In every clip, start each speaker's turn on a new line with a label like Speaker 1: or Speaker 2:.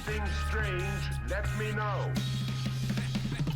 Speaker 1: anything strange, let me know.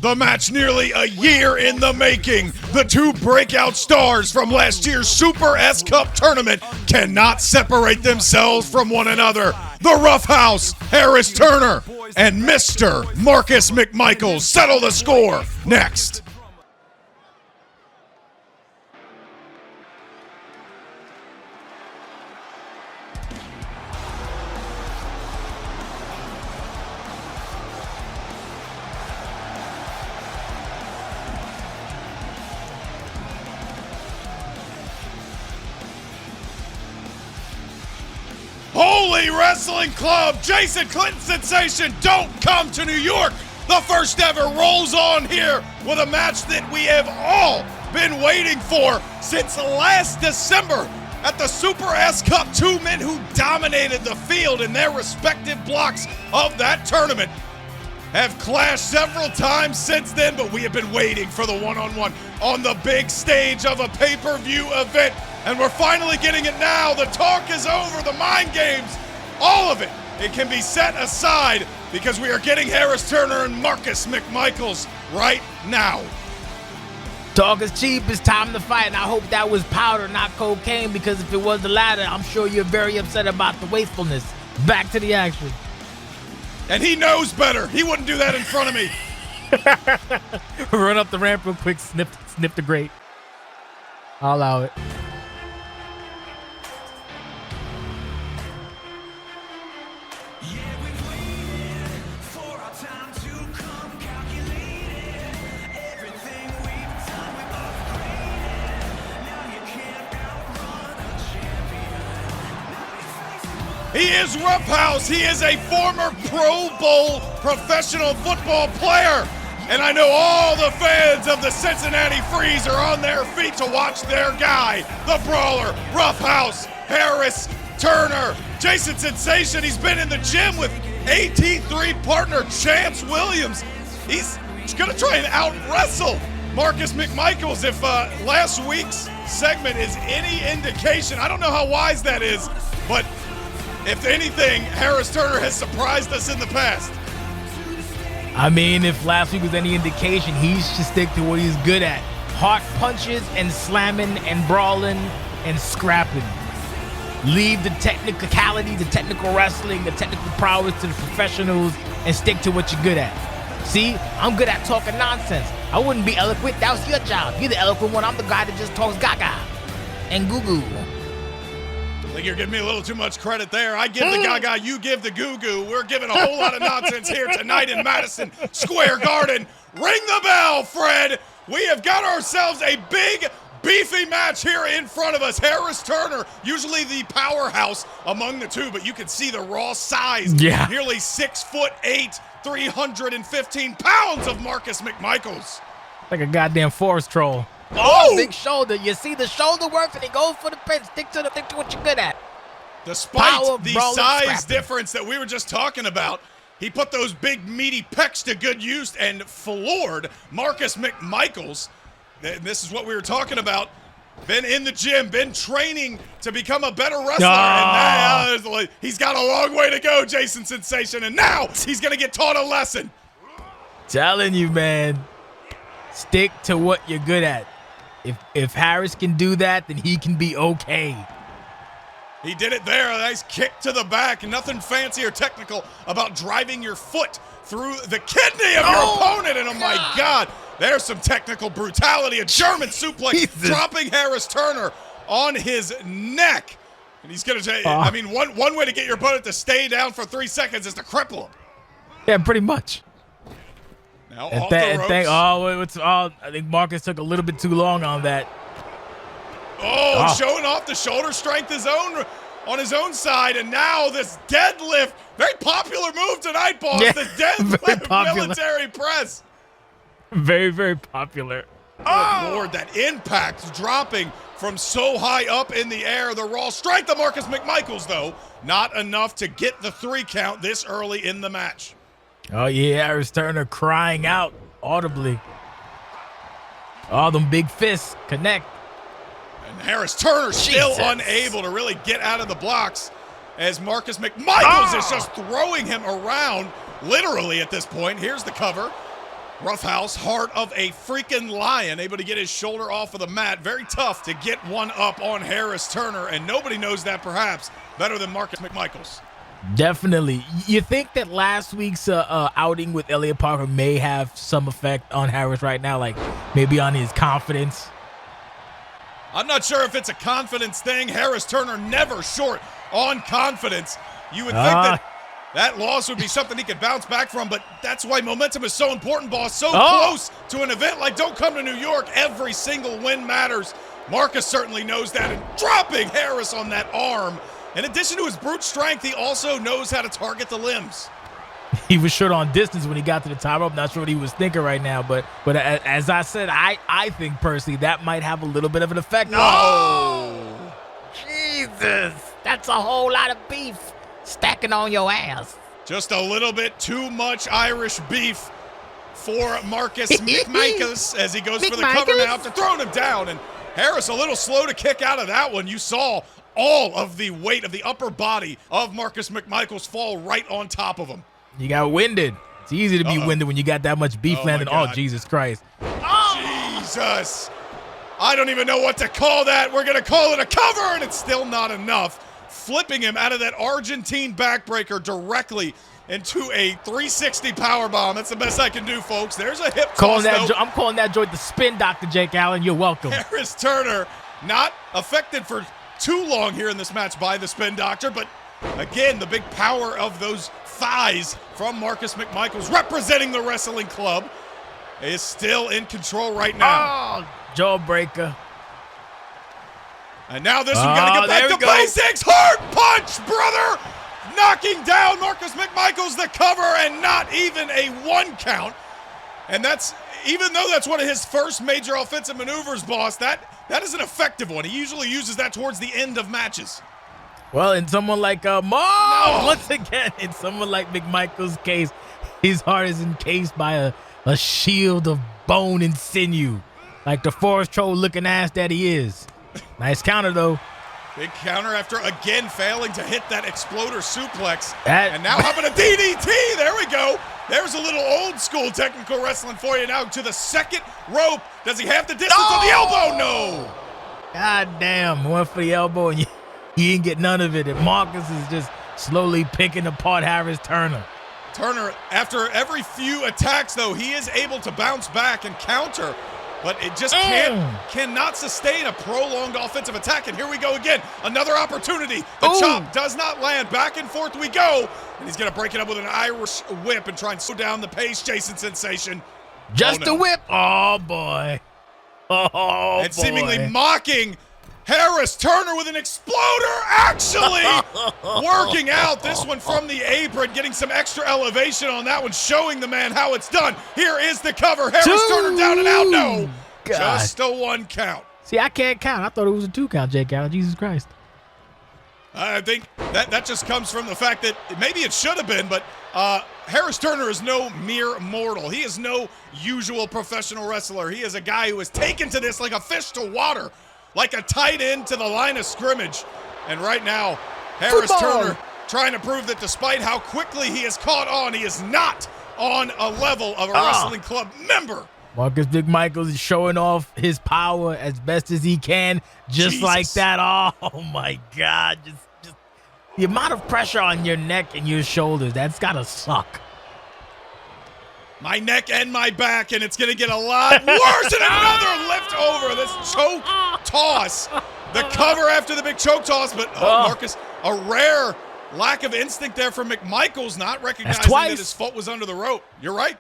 Speaker 2: The match nearly a year in the making. The two breakout stars from last year's Super S Cup tournament cannot separate themselves from one another. The Roughhouse, Harris Turner, and Mr. Marcus McMichaels settle the score next. Holy Wrestling Club, Jason Clinton sensation, don't come to New York. The first ever rolls on here with a match that we have all been waiting for since last December at the Super S Cup. Two men who dominated the field in their respective blocks of that tournament have clashed several times since then, but we have been waiting for the one-on-one on the big stage of a pay-per-view event. And we're finally getting it now. The talk is over, the mind games, all of it. It can be set aside because we are getting Harris Turner and Marcus McMichaels right now.
Speaker 3: Talk is cheap, it's time to fight, and I hope that was powder, not cocaine, because if it was the latter, I'm sure you're very upset about the wastefulness. Back to the action.
Speaker 2: And he knows better. He wouldn't do that in front of me.
Speaker 3: Run up the ramp real quick, snip the grate. I'll allow it.
Speaker 2: He is Roughhouse. He is a former Pro Bowl professional football player. And I know all the fans of the Cincinnati Freeze are on their feet to watch their guy, the brawler, Roughhouse, Harris Turner. Jason Sensation, he's been in the gym with AT3 partner Chance Williams. He's going to try and out-wrestle Marcus McMichaels. If last week's segment is any indication, I don't know how wise that is, but if anything, Harris Turner has surprised us in the past.
Speaker 3: I mean, if last week was any indication, he should stick to what he's good at. Hard punches and slamming and brawling and scrapping. Leave the technicality, the technical wrestling, the technical prowess to the professionals and stick to what you're good at. See, I'm good at talking nonsense. I wouldn't be eloquent. That was your job. You're the eloquent one. I'm the guy that just talks gaga and goo-goo.
Speaker 2: I think you're giving me a little too much credit there. I give the gaga, you give the goo-goo. We're giving a whole lot of nonsense here tonight in Madison Square Garden. Ring the bell, Fred. We have got ourselves a big, beefy match here in front of us. Harris Turner, usually the powerhouse among the two, but you can see the raw size.
Speaker 3: Yeah.
Speaker 2: Nearly 6'8", 315 pounds of Marcus McMichaels.
Speaker 3: Like a goddamn forest troll.
Speaker 2: Oh!
Speaker 3: Big shoulder. You see the shoulder work and he goes for the pin. Stick to what you're good at.
Speaker 2: Despite
Speaker 3: Power,
Speaker 2: the
Speaker 3: brawling,
Speaker 2: size
Speaker 3: scrapping
Speaker 2: difference that we were just talking about, he put those big meaty pecs to good use and floored Marcus McMichaels. This is what we were talking about. Been in the gym, been training to become a better wrestler. And now he's got a long way to go, Jason Sensation. And now he's going to get taught a lesson.
Speaker 3: Telling you, man. Stick to what you're good at. If Harris can do that, then he can be okay.
Speaker 2: He did it there. A nice kick to the back. Nothing fancy or technical about driving your foot through the kidney of your opponent. And oh my God, there's some technical brutality. A German suplex dropping Harris Turner on his neck. And he's going to say, I mean, one way to get your opponent to stay down for 3 seconds is to cripple him.
Speaker 3: Yeah, pretty much.
Speaker 2: Now off the ropes.
Speaker 3: I think Marcus took a little bit too long on that.
Speaker 2: Showing off the shoulder strength on his own side, and now this deadlift, very popular move tonight, boss. Yeah, the deadlift military press.
Speaker 3: Very, very popular.
Speaker 2: Oh, Lord, that impact dropping from so high up in the air. The raw strength of Marcus McMichaels, though, not enough to get the 3 count this early in the match.
Speaker 3: Oh, yeah, Harris Turner crying out audibly. All them big fists connect.
Speaker 2: And Harris Turner still unable to really get out of the blocks. as Marcus McMichaels is just throwing him around, literally at this point. Here's the cover. Roughhouse, heart of a freaking lion, able to get his shoulder off of the mat. Very tough to get one up on Harris Turner, and nobody knows that perhaps better than Marcus McMichaels.
Speaker 3: Definitely. You think that last week's outing with Elliot Parker may have some effect on Harris right now, like maybe on his confidence?
Speaker 2: I'm not sure if it's a confidence thing. Harris Turner never short on confidence. You would think that loss would be something he could bounce back from, but that's why momentum is so important, boss. So close to an event like Don't Come to New York. Every single win matters. Marcus certainly knows that, and dropping Harris on that arm. In addition to his brute strength, he also knows how to target the limbs.
Speaker 3: He was short on distance when he got to the top rope. Not sure what he was thinking right now, but as I said, I think personally that might have a little bit of an effect.
Speaker 2: No!
Speaker 3: Jesus, that's a whole lot of beef stacking on your ass.
Speaker 2: Just a little bit too much Irish beef for Marcus McMichaels as he goes for the cover now after throwing him down. And Harris a little slow to kick out of that one. You saw all of the weight of the upper body of Marcus McMichaels fall right on top of him.
Speaker 3: You got winded. It's easy to be winded when you got that much beef landing. Oh, Jesus Christ.
Speaker 2: Jesus. I don't even know what to call that. We're going to call it a cover, and it's still not enough. Flipping him out of that Argentine backbreaker directly into a 360 powerbomb. That's the best I can do, folks. There's a hip toss, though.
Speaker 3: I'm calling that joint the spin doctor, Jake Allen. You're welcome.
Speaker 2: Harris Turner not affected for too long here in this match by the spin doctor, but again, the big power of those thighs from Marcus McMichaels representing the wrestling club is still in control right now.
Speaker 3: Oh, jawbreaker.
Speaker 2: And now this one got to get back to basics. Heart punch, brother! Knocking down Marcus McMichaels, the cover, and not even a 1 count. And that's, even though that's one of his first major offensive maneuvers, boss, that is an effective one. He usually uses that towards the end of matches.
Speaker 3: Well, in someone like once again, in someone like McMichael's case, his heart is encased by a shield of bone and sinew, like the forest troll looking ass that he is. Nice counter, though.
Speaker 2: Big counter after again failing to hit that exploder suplex.
Speaker 3: And
Speaker 2: now how about a DDT? There we go. There's a little old school technical wrestling for you now to the second rope. Does he have the distance on the elbow? No.
Speaker 3: God damn. Went for the elbow and he didn't get none of it. And Marcus is just slowly picking apart Harris Turner.
Speaker 2: Turner, after every few attacks, though, he is able to bounce back and counter. But it just cannot sustain a prolonged offensive attack. And here we go again. Another opportunity. The chop does not land. Back and forth we go. And he's going to break it up with an Irish whip and try and slow down the pace, Jason Sensation.
Speaker 3: Just a whip. Oh, boy.
Speaker 2: And seemingly mocking Harris Turner with an exploder. Actually working out this one from the apron, getting some extra elevation on that one, showing the man how it's done. Here is the cover. Harris Turner down and out. No, just a 1 count.
Speaker 3: See, I can't count. I thought it was a 2 count, Jake Allen. Jesus Christ.
Speaker 2: I think that just comes from the fact that maybe it should have been, but Harris Turner is no mere mortal. He is no usual professional wrestler. He is a guy who has taken to this like a fish to water, like a tight end to the line of scrimmage. And right now, Harris Turner trying to prove that despite how quickly he has caught on, he is not on a level of a wrestling club member.
Speaker 3: Marcus McMichaels is showing off his power as best as he can, just like that. Oh, my God. Just the amount of pressure on your neck and your shoulders, that's got to suck.
Speaker 2: My neck and my back, and it's going to get a lot worse. And another lift over. This choke toss. The cover after the big choke toss. But Marcus, a rare lack of instinct there from McMichaels, not recognizing that his foot was under the rope. You're right.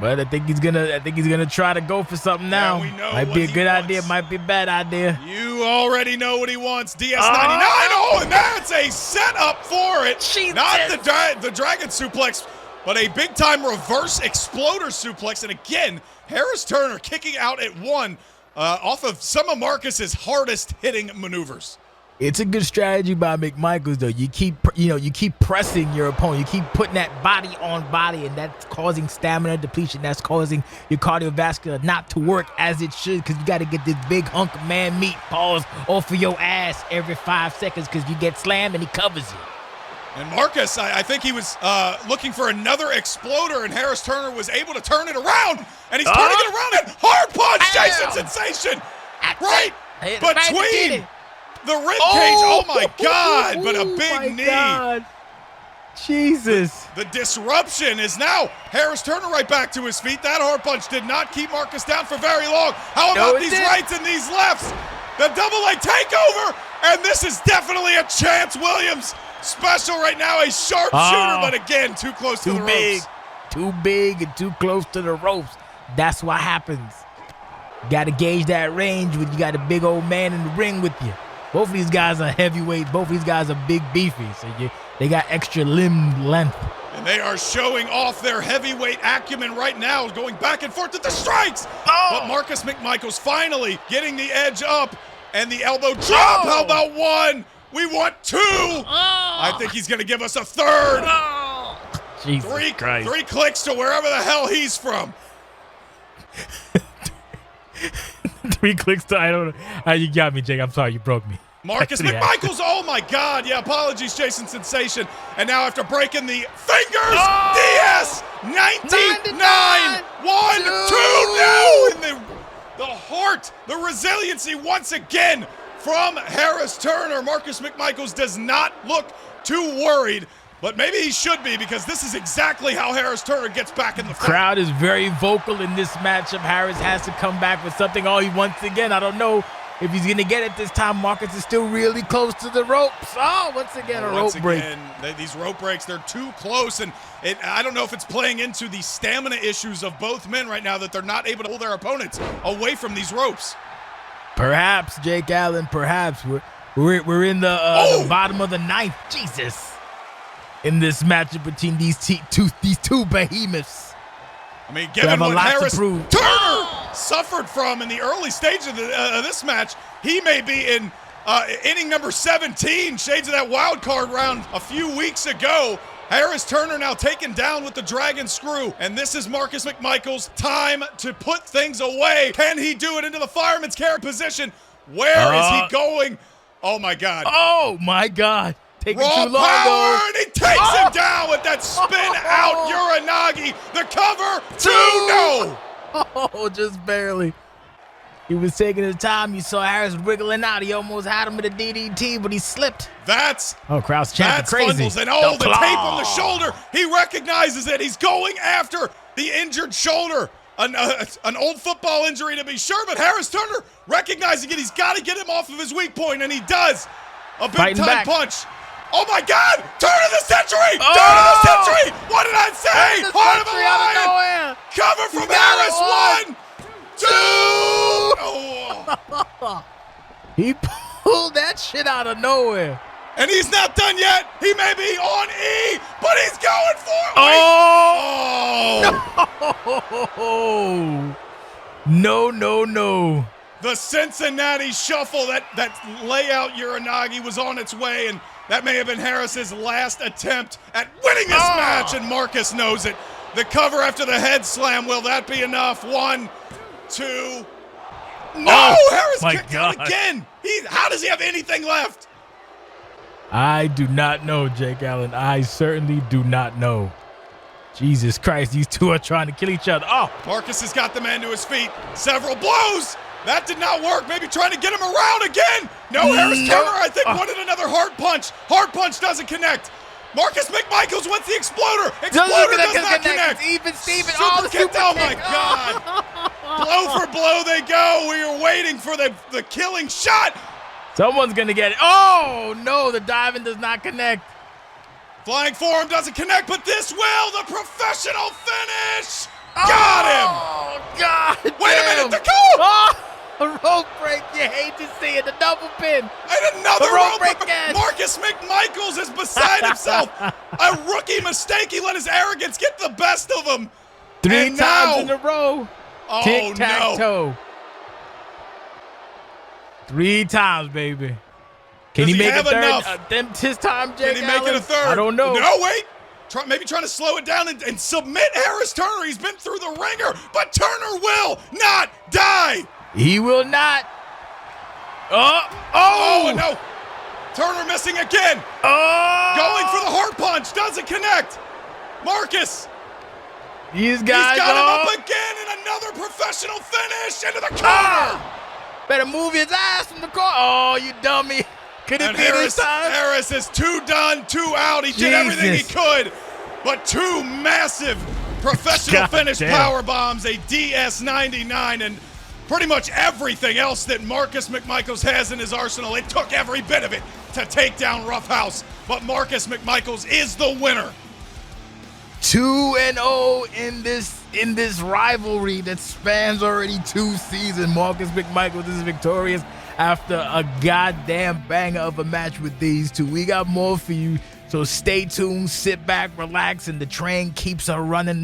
Speaker 3: But I think he's gonna try to go for something now.
Speaker 2: We know
Speaker 3: might be a good idea, might be a bad idea.
Speaker 2: You already know what he wants. DS99. Oh, and that's a setup for it.
Speaker 3: Jesus.
Speaker 2: Not the dragon suplex, but a big-time reverse exploder suplex. And again, Harris Turner kicking out at 1 off of some of Marcus's hardest hitting maneuvers.
Speaker 3: It's a good strategy by McMichaels, though. You keep pressing your opponent. You keep putting that body on body, and that's causing stamina depletion. That's causing your cardiovascular not to work as it should, because you got to get this big hunk of man meat paws off of your ass every 5 seconds, because you get slammed and he covers you.
Speaker 2: And Marcus, I think he was looking for another exploder, and Harris Turner was able to turn it around, and he's turning it around, and hard punch, Jason Sensation, right between the rib cage. Oh my God, but a big knee. God.
Speaker 3: Jesus.
Speaker 2: The disruption is now Harris Turner right back to his feet. That hard punch did not keep Marcus down for very long. How about these rights and these lefts? The double leg takeover, and this is definitely a Chance Williams special right now. A sharpshooter, but again, too close to the ropes.
Speaker 3: Too big and too close to the ropes. That's what happens. Got to gauge that range when you got a big old man in the ring with you. Both of these guys are heavyweight. Both of these guys are big beefy, so they got extra limb length.
Speaker 2: And they are showing off their heavyweight acumen right now, going back and forth with the strikes. But Marcus McMichaels finally getting the edge up, and the elbow drop. How about one? We want two. I think he's going to give us a third.
Speaker 3: Jesus Christ.
Speaker 2: 3 clicks to wherever the hell he's from.
Speaker 3: 3 clicks to, I don't know. You got me, Jake. I'm sorry, you broke me.
Speaker 2: Marcus McMichaels, oh my God. Yeah, apologies, Jason Sensation. And now after breaking the fingers, DS 99, 1, 2, no! And the heart, the resiliency once again from Harris Turner. Marcus McMichaels does not look too worried, but maybe he should be, because this is exactly how Harris Turner gets back in the fight.
Speaker 3: Crowd is very vocal in this matchup. Harris has to come back with something. Once again, I don't know if he's going to get it this time. Marcus is still really close to the ropes. Once again, a rope break.
Speaker 2: These rope breaks, they're too close, and I don't know if it's playing into the stamina issues of both men right now that they're not able to pull their opponents away from these ropes.
Speaker 3: Perhaps, Jake Allen, perhaps. We're in the bottom of the ninth. Jesus. In this matchup between these two behemoths.
Speaker 2: I mean, given what Harris Turner suffered from in the early stage of this match, he may be in inning number 17, shades of that wild card round a few weeks ago. Harris Turner now taken down with the dragon screw, and this is Marcus McMichaels' time to put things away. Can he do it into the fireman's carry position? Where is he going? Oh my God.
Speaker 3: Oh my God. Taking
Speaker 2: Raw
Speaker 3: too long,
Speaker 2: power, and he takes him down with that spin out Uranagi. The cover, 2, no.
Speaker 3: Oh, just barely. He was taking his time. You saw Harris wriggling out. He almost had him with a DDT, but he slipped. Crowd's chanting crazy.
Speaker 2: Fumbles, and the tape on the shoulder. He recognizes it. He's going after the injured shoulder. An old football injury to be sure, but Harris Turner recognizing it. He's got to get him off of his weak point, and he does. A big-time punch. Oh, my God! Turn of the century! Turn of the century! What did I say? Heart of a Lion! Cover from Harris! 1, 2! Oh.
Speaker 3: He pulled that shit out of nowhere.
Speaker 2: And he's not done yet. He may be on E, but he's going for it.
Speaker 3: Oh! No, no, no.
Speaker 2: The Cincinnati Shuffle, that layout Uranagi was on its way, and that may have been Harris's last attempt at winning this match, and Marcus knows it. The cover after the head slam, will that be enough? 1, 2. No, Harris kicked out again. How does he have anything left?
Speaker 3: I do not know, Jake Allen. I certainly do not know. Jesus Christ, these two are trying to kill each other.
Speaker 2: Marcus has got the man to his feet. Several blows. That did not work. Maybe trying to get him around again. No, Harris Turner, I think, wanted another hard punch. Hard punch doesn't connect. Marcus McMichaels wants the exploder. Exploder does not connect.
Speaker 3: Even Steven.
Speaker 2: Super kick. Oh, my God. Blow for blow they go. We are waiting for the killing shot.
Speaker 3: Someone's going to get it. Oh, no, the diving does not connect.
Speaker 2: Flying forearm doesn't connect, but this will. The professional finish. Got him.
Speaker 3: Oh, God.
Speaker 2: Wait a minute. The call.
Speaker 3: A rope break. You hate to see it. The double pin.
Speaker 2: And another rope break. Marcus McMichaels is beside himself. A rookie mistake. He let his arrogance get the best of him.
Speaker 3: 3 times in a row.
Speaker 2: Oh,
Speaker 3: Tic-tac-toe. 3 times, baby. Can he make
Speaker 2: have
Speaker 3: a third?
Speaker 2: enough?
Speaker 3: His time, Jake
Speaker 2: Can he make it a third?
Speaker 3: I don't know.
Speaker 2: No, wait. Maybe trying to slow it down and submit Harris Turner. He's been through the ringer, but Turner will not die.
Speaker 3: He will not.
Speaker 2: Oh, no. Turner missing again. Going for the heart punch. Doesn't connect. Marcus.
Speaker 3: He's
Speaker 2: He's got him up again in another professional finish into the corner.
Speaker 3: Better move his ass from the corner. Oh, you dummy. Could it be this time?
Speaker 2: Harris is 2 done, 2 out. He did everything he could, but 2 massive professional finish power bombs, a DS99, and pretty much everything else that Marcus McMichaels has in his arsenal. It took every bit of it to take down Roughhouse, but Marcus McMichaels is the winner.
Speaker 3: 2-0 in this rivalry that spans already 2 seasons. Marcus McMichaels is victorious after a goddamn banger of a match with these two. We got more for you, so stay tuned, sit back, relax, and the train keeps a running.